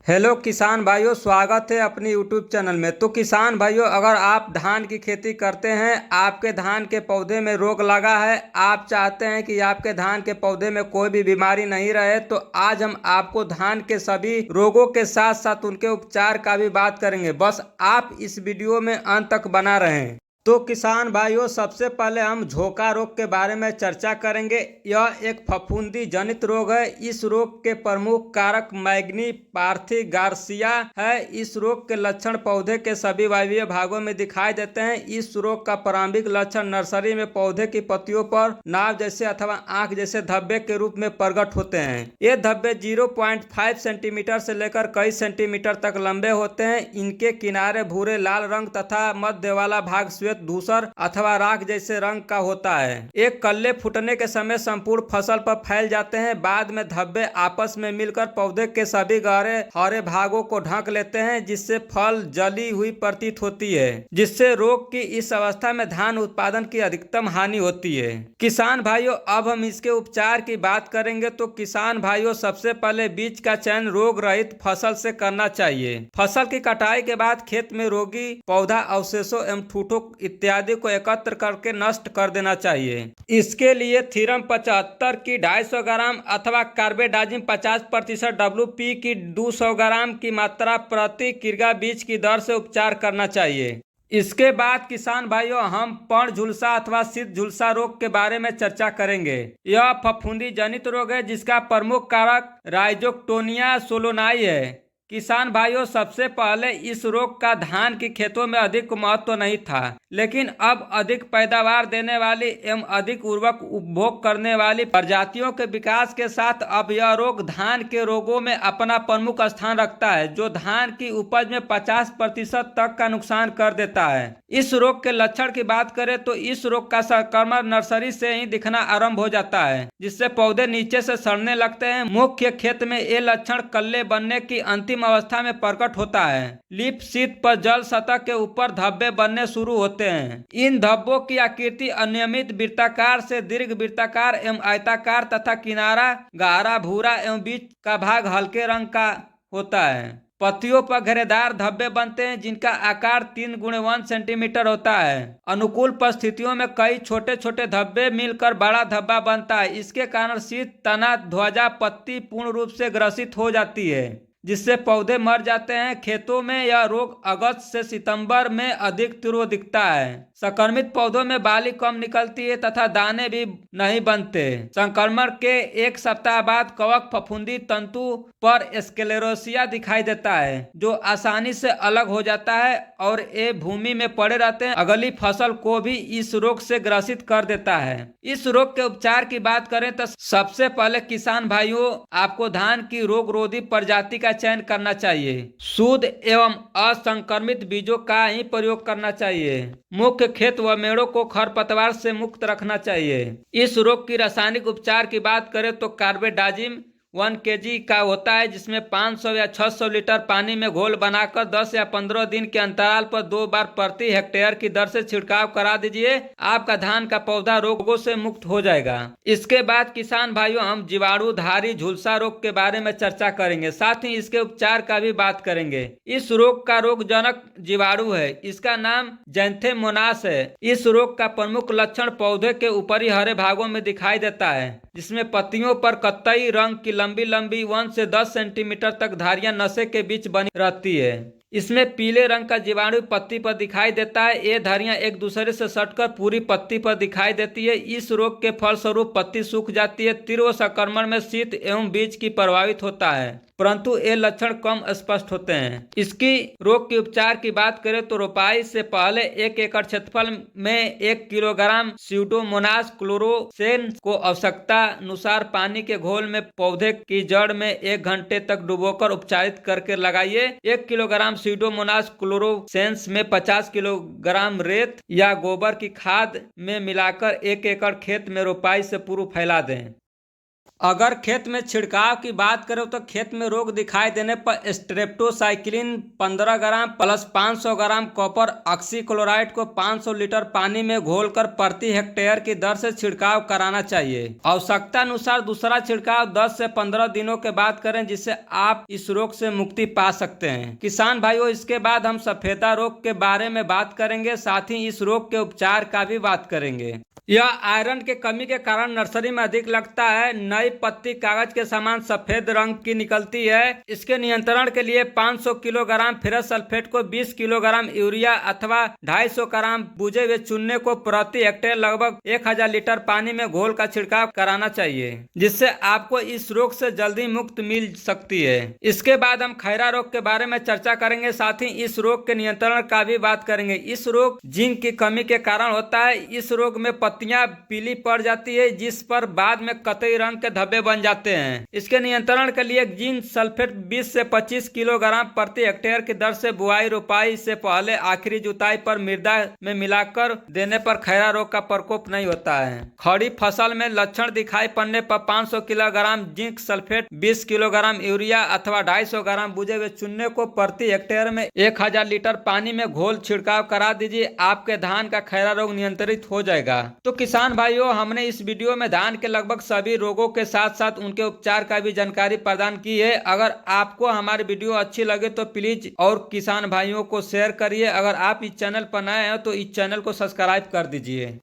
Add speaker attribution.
Speaker 1: Hello किसान भाइयों, स्वागत है अपने यूट्यूब चैनल में। तो किसान भाइयों, अगर आप धान की खेती करते हैं, आपके धान के पौधे में रोग लगा है, आप चाहते हैं कि आपके धान के पौधे में कोई भी बीमारी नहीं रहे, तो आज हम आपको धान के सभी रोगों के साथ साथ उनके उपचार का भी बात करेंगे। बस आप इस वीडियो में अंत तक बना रहें। तो किसान भाइयों, सबसे पहले हम झोंका रोग के बारे में चर्चा करेंगे। यह एक फफूंदी जनित रोग है। इस रोग के प्रमुख कारक मैग्नी पार्थी गार्सिया है। इस रोग के लक्षण पौधे के सभी वायवीय भागों में दिखाई देते हैं। इस रोग का प्रारंभिक लक्षण नर्सरी में पौधे की पत्तियों पर नाव जैसे अथवा आंख जैसे धब्बे के रूप में प्रकट होते हैं। ये धब्बे 0.5 सेंटीमीटर से लेकर कई सेंटीमीटर तक लंबे होते हैं। इनके किनारे भूरे लाल रंग तथा मध्य वाला भाग श्वेत धूसर अथवा राख जैसे रंग का होता है। एक कल्ले फूटने के समय संपूर्ण फसल पर फैल जाते हैं। बाद में धब्बे आपस में मिलकर पौधे के सभी गहरे हरे भागों को ढक लेते हैं, जिससे फल जली हुई प्रतीत होती है, जिससे रोग की इस अवस्था में धान उत्पादन की अधिकतम हानि होती है। किसान भाइयों, अब हम इसके उपचार की बात करेंगे। तो किसान भाइयों, सबसे पहले बीज का चयन रोग रहित फसल से करना चाहिए। फसल की कटाई के बाद खेत में रोगी पौधा अवशेषों एवं ठूठों इत्यादि को एकत्र करके नष्ट कर देना चाहिए। इसके लिए थीरम 75 की 250 ग्राम अथवा कार्बेडाजिम 50% WP की 200 ग्राम की मात्रा प्रति किग्रा बीज की दर से उपचार करना चाहिए। इसके बाद किसान भाइयों, हम पण झुलसा अथवा शीत झुलसा रोग के बारे में चर्चा करेंगे। यह फफूंदी जनित रोग है, जिसका प्रमुख कारक राइजोक्टोनिया सोलोनाई है। किसान भाइयों, सबसे पहले इस रोग का धान की खेतों में अधिक महत्व नहीं था, लेकिन अब अधिक पैदावार देने वाली एवं अधिक उर्वरक उपभोग करने वाली प्रजातियों के विकास के साथ अब यह रोग धान के रोगों में अपना प्रमुख स्थान रखता है, जो धान की उपज में 50% तक का नुकसान कर देता है। इस रोग के लक्षण की बात करें तो इस रोग का संक्रमण नर्सरी से ही दिखना आरंभ हो जाता है, जिससे पौधे नीचे से सड़ने लगते हैं। मुख्य खेत में ये लक्षण कल्ले बनने की अंतिम अवस्था में प्रकट होता है। लीफ शीत पर जल सतह के ऊपर धब्बे बनने शुरू होते हैं। इन धब्बों की आकृति अनियमित वृत्ताकार से दीर्घ वृत्ताकार एवं आयताकार तथा किनारा गहरा भूरा एवं बीच का भाग हल्के रंग का होता है। पत्तियों पर घेरेदार धब्बे बनते हैं, जिनका आकार 3x1 सेंटीमीटर होता है। अनुकूल परिस्थितियों में कई छोटे छोटे धब्बे मिलकर बड़ा धब्बा बनता है। इसके कारण शीत तना ध्वजा पत्ती पूर्ण रूप से ग्रसित हो जाती है, जिससे पौधे मर जाते हैं। खेतों में यह रोग अगस्त से सितंबर में अधिक तीव्र दिखता है। संक्रमित पौधों में बाली कम निकलती है तथा दाने भी नहीं बनते। संक्रमण के एक सप्ताह बाद कवक फफूंदी तंतु पर स्क्लेरोसिया दिखाई देता है, जो आसानी से अलग हो जाता है और ये भूमि में पड़े रहते हैं। अगली फसल को भी इस रोग से ग्रसित कर देता है। इस रोग के उपचार की बात करें तो सबसे पहले किसान भाइयों, आपको धान की रोग रोधी प्रजाति का चयन करना चाहिए। शुद्ध एवं असंक्रमित बीजों का ही प्रयोग करना चाहिए। मुख्य खेत व मेड़ों को खरपतवार से मुक्त रखना चाहिए। इस रोग की रासायनिक उपचार की बात करें तो कार्बेडाजिम 1 kg का होता है, जिसमें 500 या 600 लीटर पानी में घोल बनाकर 10 या 15 दिन के अंतराल पर 2 बार प्रति हेक्टेयर की दर से छिड़काव करा दीजिए। आपका धान का पौधा रोगों से मुक्त हो जाएगा। इसके बाद किसान भाइयों, हम जीवाणुधारी झुलसा रोग के बारे में चर्चा करेंगे, साथ ही इसके उपचार का भी बात करेंगे। इस रोग का रोगजनक जीवाणु है, इसका नाम ज़ैंथेमोनास है। इस रोग का प्रमुख लक्षण पौधे के ऊपरी हरे भागों में दिखाई देता है, जिसमें पत्तियों पर कत्थई रंग की लंबी लंबी 1 से 10 सेंटीमीटर तक धारियां नशे के बीच बनी रहती है। इसमें पीले रंग का जीवाणु पत्ती पर दिखाई देता है। ये धारियां एक दूसरे से सटकर पूरी पत्ती पर दिखाई देती है। इस रोग के फलस्वरूप पत्ती सूख जाती है। तीव्र संक्रमण में शीत एवं बीज की प्रभावित होता है, परंतु ये लक्षण कम स्पष्ट होते हैं। इसकी रोग के उपचार की बात करें तो रोपाई से पहले 1 एकड़ क्षेत्रफल में 1 किलोग्राम स्यूडोमोनास क्लोरोसेन को आवश्यकता अनुसार पानी के घोल में पौधे की जड़ में 1 घंटे तक डुबोकर उपचारित करके लगाइए। 1 किलोग्राम स्यूडोमोनास क्लोरोसेंस में 50 किलोग्राम रेत या गोबर की खाद में मिलाकर 1 एकड़ खेत में रोपाई से पूर्व फैला दें। अगर खेत में छिड़काव की बात करें तो खेत में रोग दिखाई देने पर streptocycline 15 gram plus 500 gram copper oxychloride को 500 लीटर पानी में घोलकर प्रति हेक्टेयर की दर से छिड़काव कराना चाहिए। आवश्यकता अनुसार दूसरा छिड़काव 10 से 15 दिनों के बाद करें, जिससे आप इस रोग से मुक्ति पा सकते हैं। किसान भाइयों, इसके बाद हम सफेदा रोग के बारे में बात करेंगे, साथ ही इस रोग के उपचार का भी बात करेंगे। यह आयरन के कमी के कारण नर्सरी में अधिक लगता है। नई पत्ती कागज के समान सफेद रंग की निकलती है। इसके नियंत्रण के लिए 500 किलोग्राम फेरस सल्फेट को 20 किलोग्राम यूरिया अथवा 250 ग्राम बुझे हुए चूने को प्रति हेक्टेयर लगभग 1000 लीटर पानी में घोल का छिड़काव कराना चाहिए, जिससे आपको इस रोग से जल्दी मुक्त मिल सकती है। इसके बाद हम खैरा रोग के बारे में चर्चा करेंगे, साथ ही इस रोग के नियंत्रण का भी बात करेंगे। इस रोग जिंक की कमी के कारण होता है। इस रोग में पत्तियां पीली पड़ जाती है, जिस पर बाद में कतई रंग के धब्बे बन जाते हैं। इसके नियंत्रण के लिए जिंक सल्फेट 20 से 25 किलोग्राम प्रति हेक्टेयर की दर से बुआई रोपाई से पहले आखिरी जुताई पर मृदा में मिलाकर देने पर खैरा रोग का प्रकोप नहीं होता है। खड़ी फसल में लक्षण दिखाई पड़ने पर 500 kilogram zinc sulphate, 20 kilogram urea अथवा 250 ग्राम बुझे हुए चूने को प्रति हेक्टेयर में 1000 लीटर पानी में घोल छिड़काव करा दीजिए। आपके धान का खैरा रोग नियंत्रित हो जाएगा। तो किसान भाइयों, हमने इस वीडियो में धान के लगभग सभी रोगों के साथ साथ उनके उपचार का भी जानकारी प्रदान की है। अगर आपको हमारी वीडियो अच्छी लगे तो प्लीज और किसान भाइयों को शेयर करिए। अगर आप इस चैनल पर नए हैं तो इस चैनल को सब्सक्राइब कर दीजिए।